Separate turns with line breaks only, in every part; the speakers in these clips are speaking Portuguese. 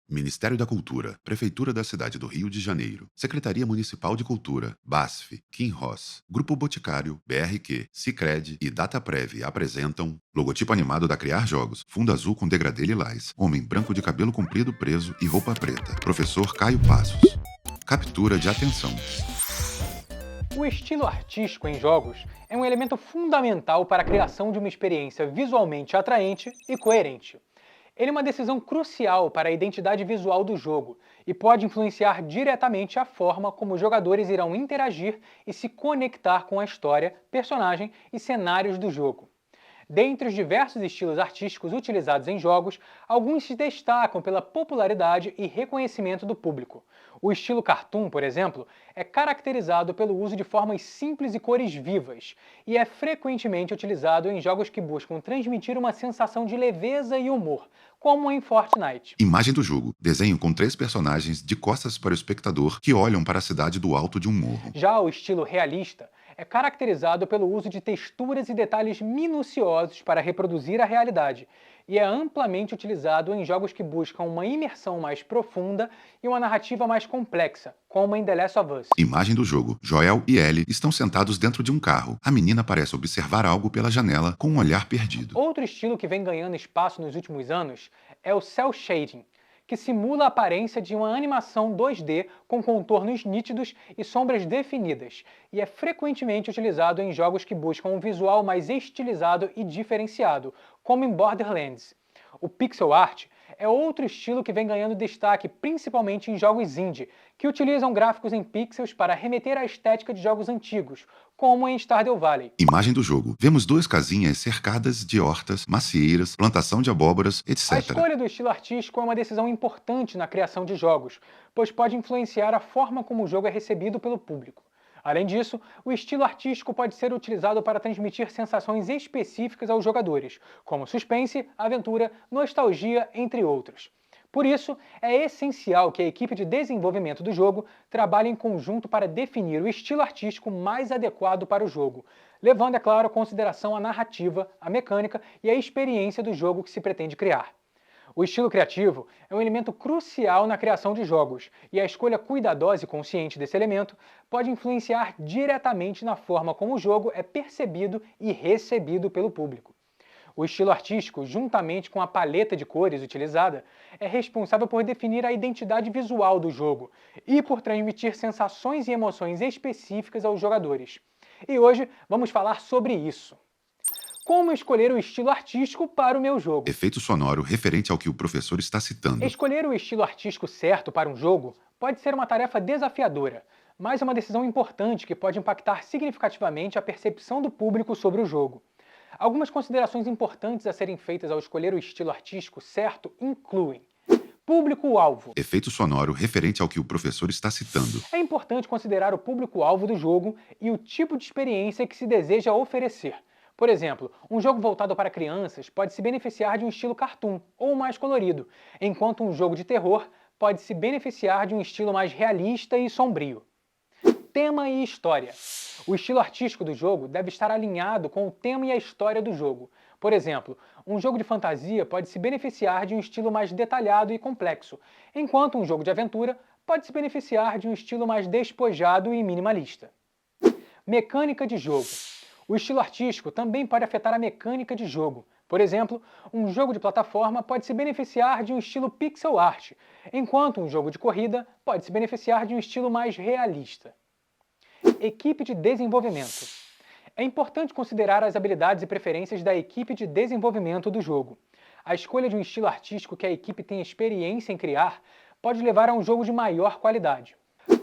Ministério da Cultura, Prefeitura da Cidade do Rio de Janeiro, Secretaria Municipal de Cultura, BASF, Kinross, Grupo Boticário, BRQ, Sicredi e Dataprev apresentam logotipo animado da Criar Jogos, fundo azul com degradê lilás, homem branco de cabelo comprido preso e roupa preta, professor Caio Passos. Captura de atenção.
O estilo artístico em jogos é um elemento fundamental para a criação de uma experiência visualmente atraente e coerente. Ele é uma decisão crucial para a identidade visual do jogo e pode influenciar diretamente a forma como os jogadores irão interagir e se conectar com a história, personagem e cenários do jogo. Dentre os diversos estilos artísticos utilizados em jogos, alguns se destacam pela popularidade e reconhecimento do público. O estilo cartoon, por exemplo, é caracterizado pelo uso de formas simples e cores vivas, e é frequentemente utilizado em jogos que buscam transmitir uma sensação de leveza e humor, como em Fortnite.
Imagem do jogo: desenho com 3 personagens de costas para o espectador que olham para a cidade do alto de um morro.
Já o estilo realista é caracterizado pelo uso de texturas e detalhes minuciosos para reproduzir a realidade, e é amplamente utilizado em jogos que buscam uma imersão mais profunda e uma narrativa mais complexa, como em The Last of Us.
Imagem do jogo: Joel e Ellie estão sentados dentro de um carro. A menina parece observar algo pela janela com um olhar perdido.
Outro estilo que vem ganhando espaço nos últimos anos é o cel shading, que simula a aparência de uma animação 2D com contornos nítidos e sombras definidas, e é frequentemente utilizado em jogos que buscam um visual mais estilizado e diferenciado, como em Borderlands. O pixel art é outro estilo que vem ganhando destaque principalmente em jogos indie, que utilizam gráficos em pixels para remeter à estética de jogos antigos, como em Stardew Valley.
Imagem do jogo: vemos 2 casinhas cercadas de hortas, macieiras, plantação de abóboras,
A
etc.
escolha do estilo artístico é uma decisão importante na criação de jogos, pois pode influenciar a forma como o jogo é recebido pelo público. Além disso, o estilo artístico pode ser utilizado para transmitir sensações específicas aos jogadores, como suspense, aventura, nostalgia, entre outros. Por isso, é essencial que a equipe de desenvolvimento do jogo trabalhe em conjunto para definir o estilo artístico mais adequado para o jogo, levando, é claro, em consideração a narrativa, a mecânica e a experiência do jogo que se pretende criar. O estilo criativo é um elemento crucial na criação de jogos, e a escolha cuidadosa e consciente desse elemento pode influenciar diretamente na forma como o jogo é percebido e recebido pelo público. O estilo artístico, juntamente com a paleta de cores utilizada, é responsável por definir a identidade visual do jogo e por transmitir sensações e emoções específicas aos jogadores. E hoje vamos falar sobre isso. Como escolher o estilo artístico para o meu jogo?
Efeito sonoro referente ao que o professor está citando.
Escolher o estilo artístico certo para um jogo pode ser uma tarefa desafiadora, mas é uma decisão importante que pode impactar significativamente a percepção do público sobre o jogo. Algumas considerações importantes a serem feitas ao escolher o estilo artístico certo incluem: público-alvo.
Efeito sonoro referente ao que o professor está citando.
É importante considerar o público-alvo do jogo e o tipo de experiência que se deseja oferecer. Por exemplo, um jogo voltado para crianças pode se beneficiar de um estilo cartoon ou mais colorido, enquanto um jogo de terror pode se beneficiar de um estilo mais realista e sombrio. Tema e história. O estilo artístico do jogo deve estar alinhado com o tema e a história do jogo. Por exemplo, um jogo de fantasia pode se beneficiar de um estilo mais detalhado e complexo, enquanto um jogo de aventura pode se beneficiar de um estilo mais despojado e minimalista. Mecânica de jogo. O estilo artístico também pode afetar a mecânica de jogo. Por exemplo, um jogo de plataforma pode se beneficiar de um estilo pixel art, enquanto um jogo de corrida pode se beneficiar de um estilo mais realista. Equipe de desenvolvimento. É importante considerar as habilidades e preferências da equipe de desenvolvimento do jogo. A escolha de um estilo artístico que a equipe tem experiência em criar pode levar a um jogo de maior qualidade.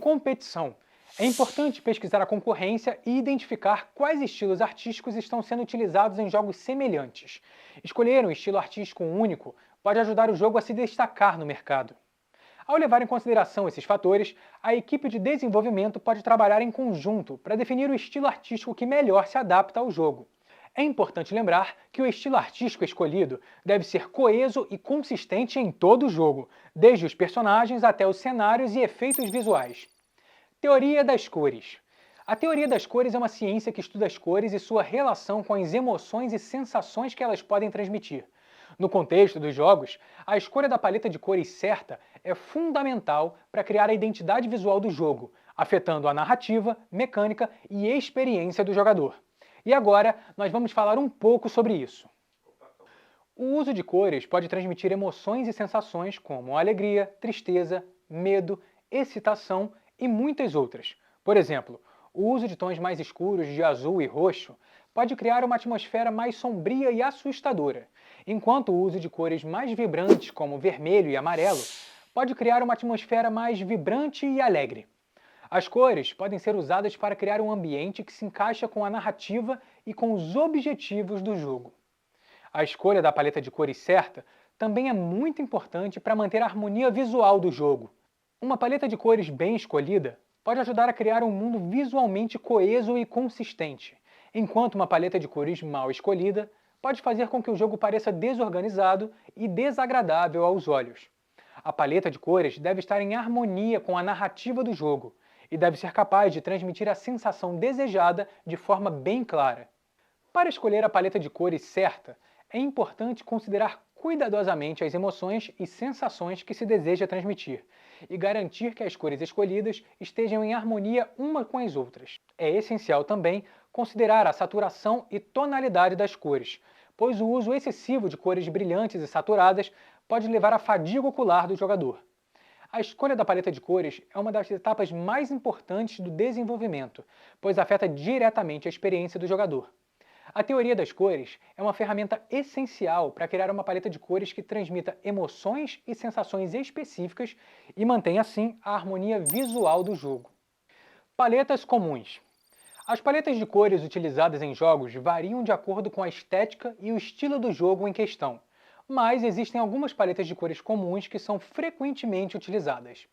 Competição. É importante pesquisar a concorrência e identificar quais estilos artísticos estão sendo utilizados em jogos semelhantes. Escolher um estilo artístico único pode ajudar o jogo a se destacar no mercado. Ao levar em consideração esses fatores, a equipe de desenvolvimento pode trabalhar em conjunto para definir o estilo artístico que melhor se adapta ao jogo. É importante lembrar que o estilo artístico escolhido deve ser coeso e consistente em todo o jogo, desde os personagens até os cenários e efeitos visuais. Teoria das cores. A teoria das cores é uma ciência que estuda as cores e sua relação com as emoções e sensações que elas podem transmitir. No contexto dos jogos, a escolha da paleta de cores certa é fundamental para criar a identidade visual do jogo, afetando a narrativa, mecânica e experiência do jogador. E agora nós vamos falar um pouco sobre isso. O uso de cores pode transmitir emoções e sensações como alegria, tristeza, medo, excitação e muitas outras. Por exemplo, o uso de tons mais escuros de azul e roxo pode criar uma atmosfera mais sombria e assustadora, enquanto o uso de cores mais vibrantes, como vermelho e amarelo, pode criar uma atmosfera mais vibrante e alegre. As cores podem ser usadas para criar um ambiente que se encaixa com a narrativa e com os objetivos do jogo. A escolha da paleta de cores certa também é muito importante para manter a harmonia visual do jogo. Uma paleta de cores bem escolhida pode ajudar a criar um mundo visualmente coeso e consistente, enquanto uma paleta de cores mal escolhida pode fazer com que o jogo pareça desorganizado e desagradável aos olhos. A paleta de cores deve estar em harmonia com a narrativa do jogo e deve ser capaz de transmitir a sensação desejada de forma bem clara. Para escolher a paleta de cores certa, é importante considerar cuidadosamente as emoções e sensações que se deseja transmitir e garantir que as cores escolhidas estejam em harmonia uma com as outras. É essencial também considerar a saturação e tonalidade das cores, pois o uso excessivo de cores brilhantes e saturadas pode levar à fadiga ocular do jogador. A escolha da paleta de cores é uma das etapas mais importantes do desenvolvimento, pois afeta diretamente a experiência do jogador. A teoria das cores é uma ferramenta essencial para criar uma paleta de cores que transmita emoções e sensações específicas e mantenha assim a harmonia visual do jogo. Paletas comuns. As paletas de cores utilizadas em jogos variam de acordo com a estética e o estilo do jogo em questão, mas existem algumas paletas de cores comuns que são frequentemente utilizadas.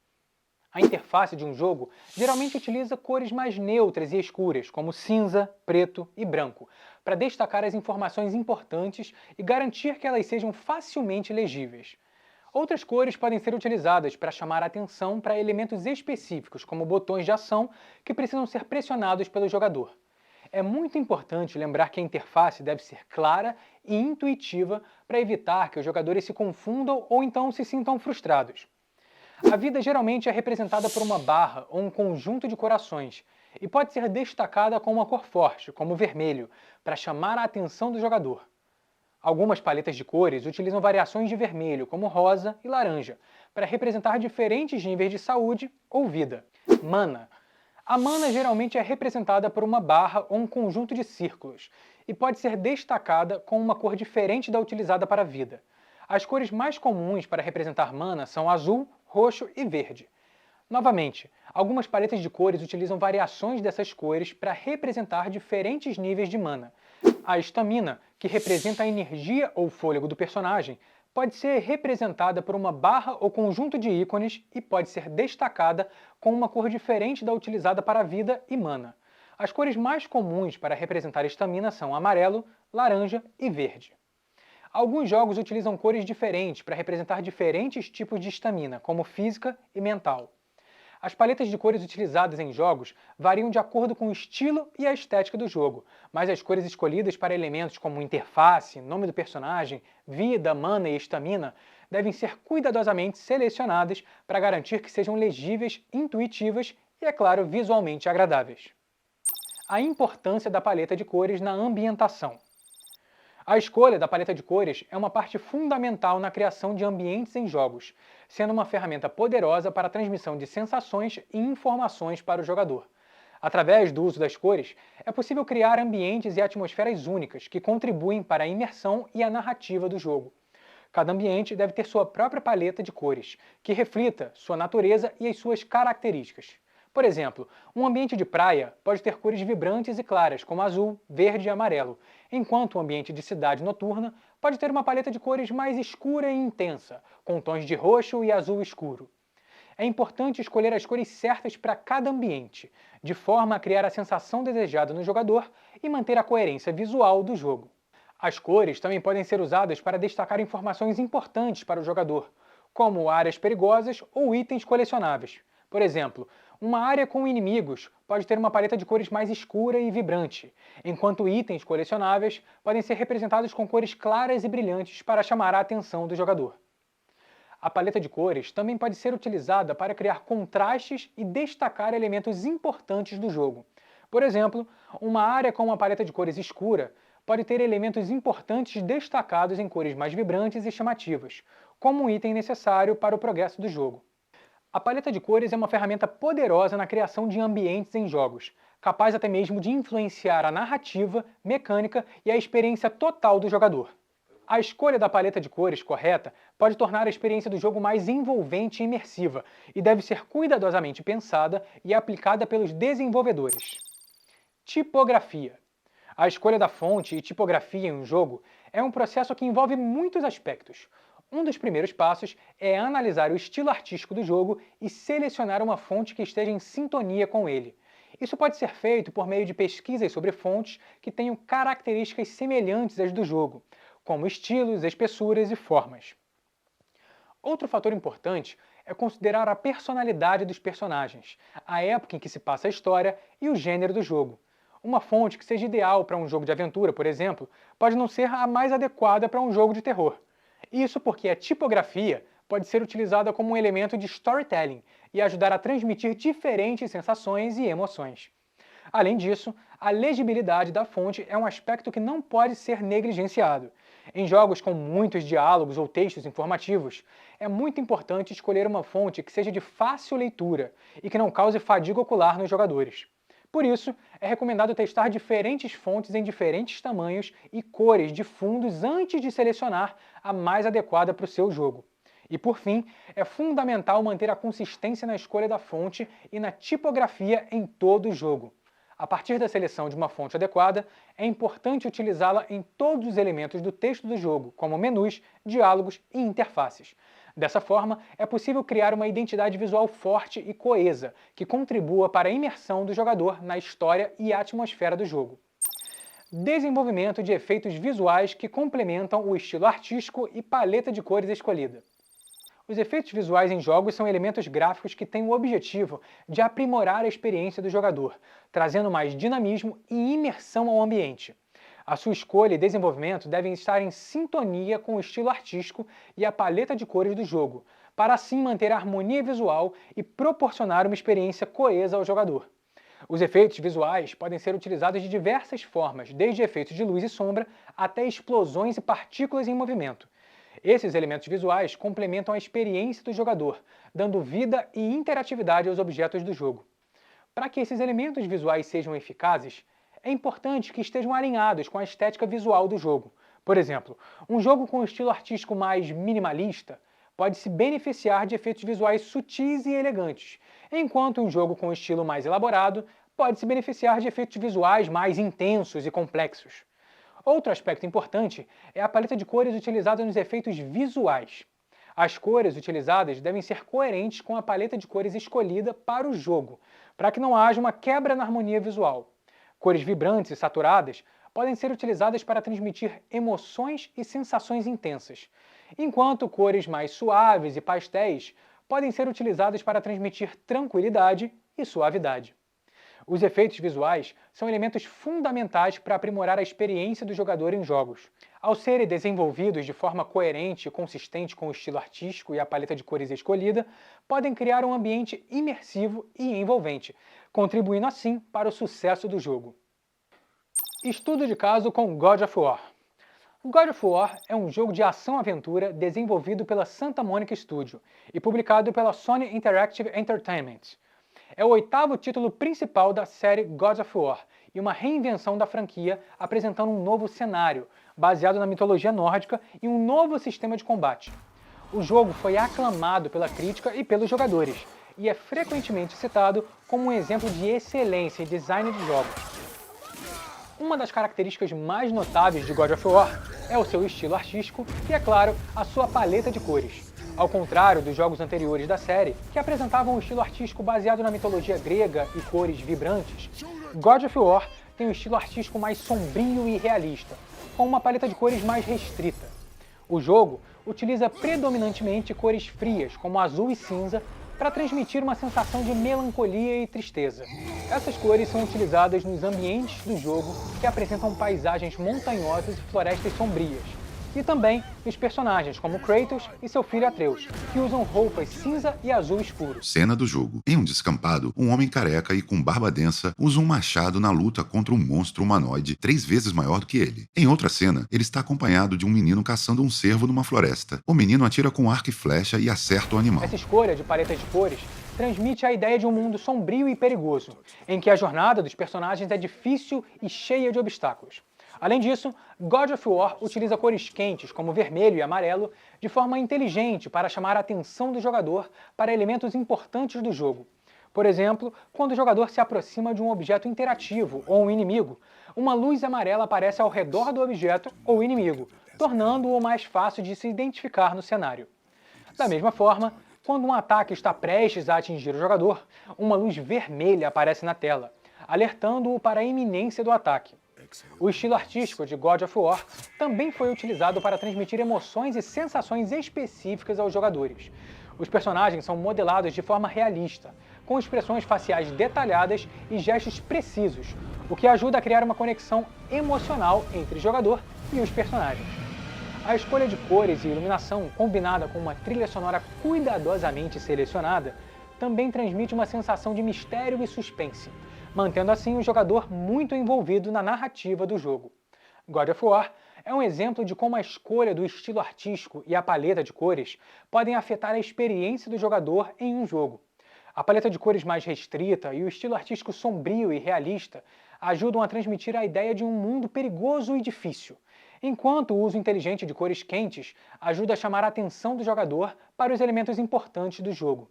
A interface de um jogo geralmente utiliza cores mais neutras e escuras, como cinza, preto e branco, para destacar as informações importantes e garantir que elas sejam facilmente legíveis. Outras cores podem ser utilizadas para chamar a atenção para elementos específicos, como botões de ação que precisam ser pressionados pelo jogador. É muito importante lembrar que a interface deve ser clara e intuitiva para evitar que os jogadores se confundam ou então se sintam frustrados. A vida geralmente é representada por uma barra ou um conjunto de corações e pode ser destacada com uma cor forte, como o vermelho, para chamar a atenção do jogador. Algumas paletas de cores utilizam variações de vermelho, como rosa e laranja, para representar diferentes níveis de saúde ou vida. Mana. A mana geralmente é representada por uma barra ou um conjunto de círculos e pode ser destacada com uma cor diferente da utilizada para a vida. As cores mais comuns para representar mana são azul, roxo e verde. Novamente, algumas paletas de cores utilizam variações dessas cores para representar diferentes níveis de mana. A estamina, que representa a energia ou fôlego do personagem, pode ser representada por uma barra ou conjunto de ícones e pode ser destacada com uma cor diferente da utilizada para a vida e mana. As cores mais comuns para representar estamina são amarelo, laranja e verde. Alguns jogos utilizam cores diferentes para representar diferentes tipos de estamina, como física e mental. As paletas de cores utilizadas em jogos variam de acordo com o estilo e a estética do jogo, mas as cores escolhidas para elementos como interface, nome do personagem, vida, mana e estamina devem ser cuidadosamente selecionadas para garantir que sejam legíveis, intuitivas e, é claro, visualmente agradáveis. A importância da paleta de cores na ambientação. A escolha da paleta de cores é uma parte fundamental na criação de ambientes em jogos, sendo uma ferramenta poderosa para a transmissão de sensações e informações para o jogador. Através do uso das cores, é possível criar ambientes e atmosferas únicas que contribuem para a imersão e a narrativa do jogo. Cada ambiente deve ter sua própria paleta de cores, que reflita sua natureza e as suas características. Por exemplo, um ambiente de praia pode ter cores vibrantes e claras, como azul, verde e amarelo, enquanto um ambiente de cidade noturna pode ter uma paleta de cores mais escura e intensa, com tons de roxo e azul escuro. É importante escolher as cores certas para cada ambiente, de forma a criar a sensação desejada no jogador e manter a coerência visual do jogo. As cores também podem ser usadas para destacar informações importantes para o jogador, como áreas perigosas ou itens colecionáveis. Por exemplo, uma área com inimigos pode ter uma paleta de cores mais escura e vibrante, enquanto itens colecionáveis podem ser representados com cores claras e brilhantes para chamar a atenção do jogador. A paleta de cores também pode ser utilizada para criar contrastes e destacar elementos importantes do jogo. Por exemplo, uma área com uma paleta de cores escura pode ter elementos importantes destacados em cores mais vibrantes e chamativas, como um item necessário para o progresso do jogo. A paleta de cores é uma ferramenta poderosa na criação de ambientes em jogos, capaz até mesmo de influenciar a narrativa, mecânica e a experiência total do jogador. A escolha da paleta de cores correta pode tornar a experiência do jogo mais envolvente e imersiva, e deve ser cuidadosamente pensada e aplicada pelos desenvolvedores. Tipografia. A escolha da fonte e tipografia em um jogo é um processo que envolve muitos aspectos. Um dos primeiros passos é analisar o estilo artístico do jogo e selecionar uma fonte que esteja em sintonia com ele. Isso pode ser feito por meio de pesquisas sobre fontes que tenham características semelhantes às do jogo, como estilos, espessuras e formas. Outro fator importante é considerar a personalidade dos personagens, a época em que se passa a história e o gênero do jogo. Uma fonte que seja ideal para um jogo de aventura, por exemplo, pode não ser a mais adequada para um jogo de terror. Isso porque a tipografia pode ser utilizada como um elemento de storytelling e ajudar a transmitir diferentes sensações e emoções. Além disso, a legibilidade da fonte é um aspecto que não pode ser negligenciado. Em jogos com muitos diálogos ou textos informativos, é muito importante escolher uma fonte que seja de fácil leitura e que não cause fadiga ocular nos jogadores. Por isso, é recomendado testar diferentes fontes em diferentes tamanhos e cores de fundos antes de selecionar a mais adequada para o seu jogo. E por fim, é fundamental manter a consistência na escolha da fonte e na tipografia em todo o jogo. A partir da seleção de uma fonte adequada, é importante utilizá-la em todos os elementos do texto do jogo, como menus, diálogos e interfaces. Dessa forma, é possível criar uma identidade visual forte e coesa, que contribua para a imersão do jogador na história e atmosfera do jogo. Desenvolvimento de efeitos visuais que complementam o estilo artístico e paleta de cores escolhida. Os efeitos visuais em jogos são elementos gráficos que têm o objetivo de aprimorar a experiência do jogador, trazendo mais dinamismo e imersão ao ambiente. A sua escolha e desenvolvimento devem estar em sintonia com o estilo artístico e a paleta de cores do jogo, para assim manter a harmonia visual e proporcionar uma experiência coesa ao jogador. Os efeitos visuais podem ser utilizados de diversas formas, desde efeitos de luz e sombra até explosões e partículas em movimento. Esses elementos visuais complementam a experiência do jogador, dando vida e interatividade aos objetos do jogo. Para que esses elementos visuais sejam eficazes, é importante que estejam alinhados com a estética visual do jogo. Por exemplo, um jogo com um estilo artístico mais minimalista pode se beneficiar de efeitos visuais sutis e elegantes, enquanto um jogo com um estilo mais elaborado pode se beneficiar de efeitos visuais mais intensos e complexos. Outro aspecto importante é a paleta de cores utilizada nos efeitos visuais. As cores utilizadas devem ser coerentes com a paleta de cores escolhida para o jogo, para que não haja uma quebra na harmonia visual. Cores vibrantes e saturadas podem ser utilizadas para transmitir emoções e sensações intensas, enquanto cores mais suaves e pastéis podem ser utilizadas para transmitir tranquilidade e suavidade. Os efeitos visuais são elementos fundamentais para aprimorar a experiência do jogador em jogos. Ao serem desenvolvidos de forma coerente e consistente com o estilo artístico e a paleta de cores escolhida, podem criar um ambiente imersivo e envolvente, contribuindo assim para o sucesso do jogo. Estudo de caso com God of War. God of War é um jogo de ação-aventura desenvolvido pela Santa Monica Studio e publicado pela Sony Interactive Entertainment. É o 8º título principal da série God of War e uma reinvenção da franquia apresentando um novo cenário, baseado na mitologia nórdica e um novo sistema de combate. O jogo foi aclamado pela crítica e pelos jogadores e é frequentemente citado como um exemplo de excelência em design de jogos. Uma das características mais notáveis de God of War é o seu estilo artístico e, é claro, a sua paleta de cores. Ao contrário dos jogos anteriores da série, que apresentavam um estilo artístico baseado na mitologia grega e cores vibrantes, God of War tem um estilo artístico mais sombrio e realista, com uma paleta de cores mais restrita. O jogo utiliza predominantemente cores frias, como azul e cinza, para transmitir uma sensação de melancolia e tristeza. Essas cores são utilizadas nos ambientes do jogo que apresentam paisagens montanhosas e florestas sombrias, E também dos personagens como Kratos e seu filho Atreus, que usam roupas cinza e azul escuro.
Cena do jogo. Em um descampado, um homem careca e com barba densa usa um machado na luta contra um monstro humanoide 3 vezes maior do que ele. Em outra cena, ele está acompanhado de um menino caçando um cervo numa floresta. O menino atira com arco e flecha e acerta o animal.
Essa escolha de paletas de cores transmite a ideia de um mundo sombrio e perigoso, em que a jornada dos personagens é difícil e cheia de obstáculos. Além disso, God of War utiliza cores quentes, como vermelho e amarelo, de forma inteligente para chamar a atenção do jogador para elementos importantes do jogo. Por exemplo, quando o jogador se aproxima de um objeto interativo ou um inimigo, uma luz amarela aparece ao redor do objeto ou inimigo, tornando-o mais fácil de se identificar no cenário. Da mesma forma, quando um ataque está prestes a atingir o jogador, uma luz vermelha aparece na tela, alertando-o para a iminência do ataque. O estilo artístico de God of War também foi utilizado para transmitir emoções e sensações específicas aos jogadores. Os personagens são modelados de forma realista, com expressões faciais detalhadas e gestos precisos, o que ajuda a criar uma conexão emocional entre o jogador e os personagens. A escolha de cores e iluminação, combinada com uma trilha sonora cuidadosamente selecionada, também transmite uma sensação de mistério e suspense, mantendo assim o jogador muito envolvido na narrativa do jogo. God of War é um exemplo de como a escolha do estilo artístico e a paleta de cores podem afetar a experiência do jogador em um jogo. A paleta de cores mais restrita e o estilo artístico sombrio e realista ajudam a transmitir a ideia de um mundo perigoso e difícil, enquanto o uso inteligente de cores quentes ajuda a chamar a atenção do jogador para os elementos importantes do jogo.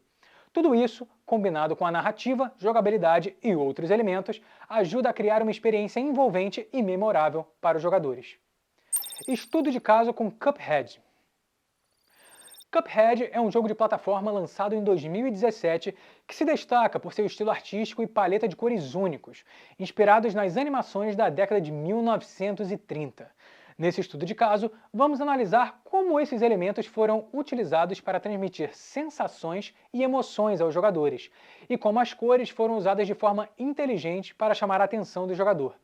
Tudo isso, combinado com a narrativa, jogabilidade e outros elementos, ajuda a criar uma experiência envolvente e memorável para os jogadores. Estudo de caso com Cuphead. Cuphead é um jogo de plataforma lançado em 2017 que se destaca por seu estilo artístico e paleta de cores únicos, inspirados nas animações da década de 1930. Nesse estudo de caso, vamos analisar como esses elementos foram utilizados para transmitir sensações e emoções aos jogadores, e como as cores foram usadas de forma inteligente para chamar a atenção do jogador.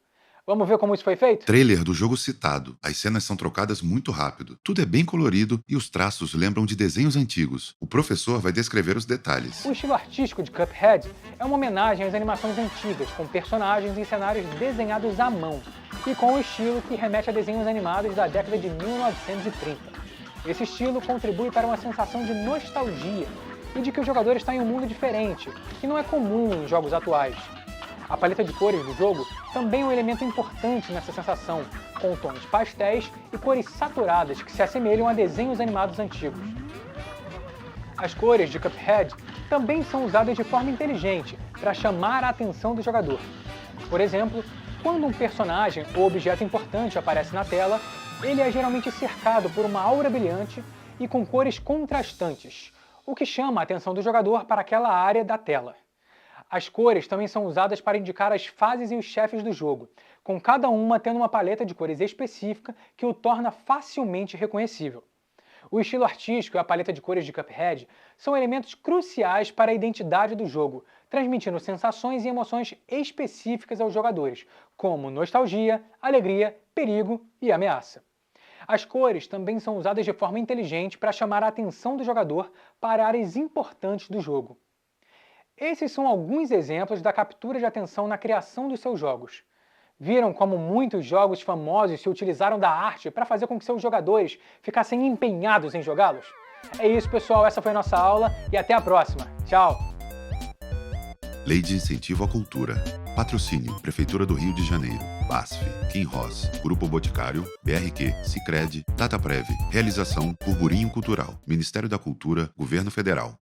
Vamos ver como isso foi feito?
Trailer do jogo citado. As cenas são trocadas muito rápido. Tudo é bem colorido e os traços lembram de desenhos antigos. O professor vai descrever os detalhes.
O estilo artístico de Cuphead é uma homenagem às animações antigas, com personagens e cenários desenhados à mão, e com o estilo que remete a desenhos animados da década de 1930. Esse estilo contribui para uma sensação de nostalgia e de que o jogador está em um mundo diferente, que não é comum em jogos atuais. A paleta de cores do jogo também é um elemento importante nessa sensação, com tons pastéis e cores saturadas que se assemelham a desenhos animados antigos. As cores de Cuphead também são usadas de forma inteligente para chamar a atenção do jogador. Por exemplo, quando um personagem ou objeto importante aparece na tela, ele é geralmente cercado por uma aura brilhante e com cores contrastantes, o que chama a atenção do jogador para aquela área da tela. As cores também são usadas para indicar as fases e os chefes do jogo, com cada uma tendo uma paleta de cores específica que o torna facilmente reconhecível. O estilo artístico e a paleta de cores de Cuphead são elementos cruciais para a identidade do jogo, transmitindo sensações e emoções específicas aos jogadores, como nostalgia, alegria, perigo e ameaça. As cores também são usadas de forma inteligente para chamar a atenção do jogador para áreas importantes do jogo. Esses são alguns exemplos da captura de atenção na criação dos seus jogos. Viram como muitos jogos famosos se utilizaram da arte para fazer com que seus jogadores ficassem empenhados em jogá-los? É isso, pessoal. Essa foi a nossa aula e até a próxima. Tchau!
Lei de Incentivo à Cultura. Patrocínio: Prefeitura do Rio de Janeiro, BASF, Kim Ross, Grupo Boticário, BRQ, Sicredi, Dataprev. Realização: Burburinho Cultural, Ministério da Cultura, Governo Federal.